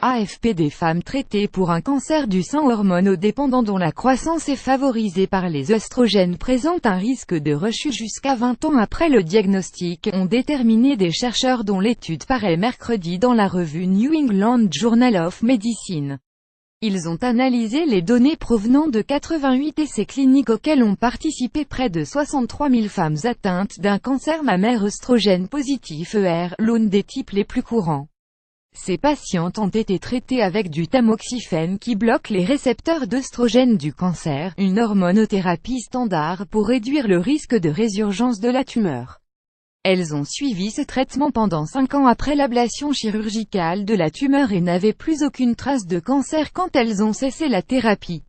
AFP des femmes traitées pour un cancer du sein hormonodépendant dont la croissance est favorisée par les œstrogènes présentent un risque de rechute jusqu'à 20 ans après le diagnostic, ont déterminé des chercheurs dont l'étude paraît mercredi dans la revue New England Journal of Medicine. Ils ont analysé les données provenant de 88 essais cliniques auxquels ont participé près de 63 000 femmes atteintes d'un cancer mammaire œstrogène positif ER, l'un des types les plus courants. Ces patientes ont été traitées avec du tamoxifène qui bloque les récepteurs d'œstrogène du cancer, une hormonothérapie standard pour réduire le risque de résurgence de la tumeur. Elles ont suivi ce traitement pendant 5 ans après l'ablation chirurgicale de la tumeur et n'avaient plus aucune trace de cancer quand elles ont cessé la thérapie.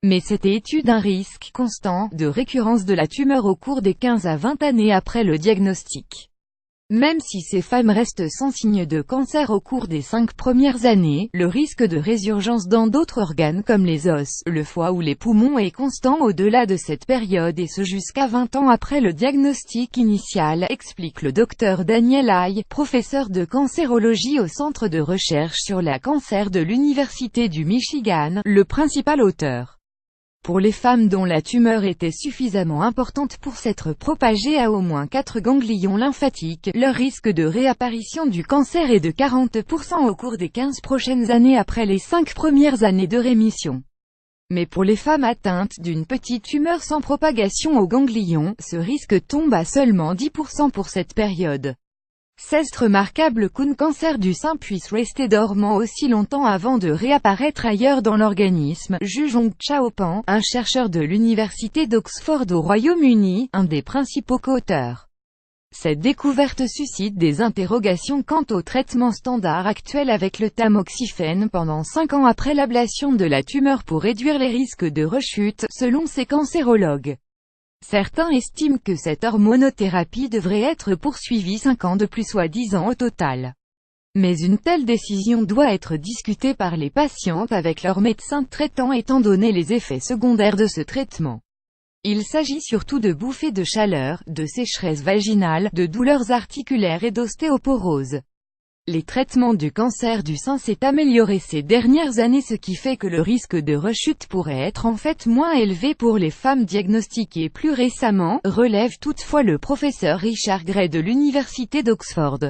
Mais c'était étude un risque constant de récurrence de la tumeur au cours des 15 à 20 années après le diagnostic. Même si ces femmes restent sans signe de cancer au cours des 5 premières années, le risque de résurgence dans d'autres organes comme les os, le foie ou les poumons est constant au-delà de cette période et ce jusqu'à 20 ans après le diagnostic initial, explique le Dr Daniel Hay, professeur de cancérologie au Centre de recherche sur le cancer de l'Université du Michigan, le principal auteur. Pour les femmes dont la tumeur était suffisamment importante pour s'être propagée à au moins 4 ganglions lymphatiques, leur risque de réapparition du cancer est de 40% au cours des 15 prochaines années après les 5 premières années de rémission. Mais pour les femmes atteintes d'une petite tumeur sans propagation aux ganglions, ce risque tombe à seulement 10% pour cette période. C'est remarquable qu'un cancer du sein puisse rester dormant aussi longtemps avant de réapparaître ailleurs dans l'organisme, juge Hong Xiaopan, un chercheur de l'université d'Oxford au Royaume-Uni, un des principaux co-auteurs. Cette découverte suscite des interrogations quant au traitement standard actuel avec le tamoxifène pendant 5 ans après l'ablation de la tumeur pour réduire les risques de rechute, selon ces cancérologues. Certains estiment que cette hormonothérapie devrait être poursuivie 5 ans de plus soit 10 ans au total. Mais une telle décision doit être discutée par les patientes avec leur médecin traitant étant donné les effets secondaires de ce traitement. Il s'agit surtout de bouffées de chaleur, de sécheresse vaginale, de douleurs articulaires et d'ostéoporose. Les traitements du cancer du sein s'est amélioré ces dernières années ce qui fait que le risque de rechute pourrait être en fait moins élevé pour les femmes diagnostiquées plus récemment, relève toutefois le professeur Richard Gray de l'Université d'Oxford.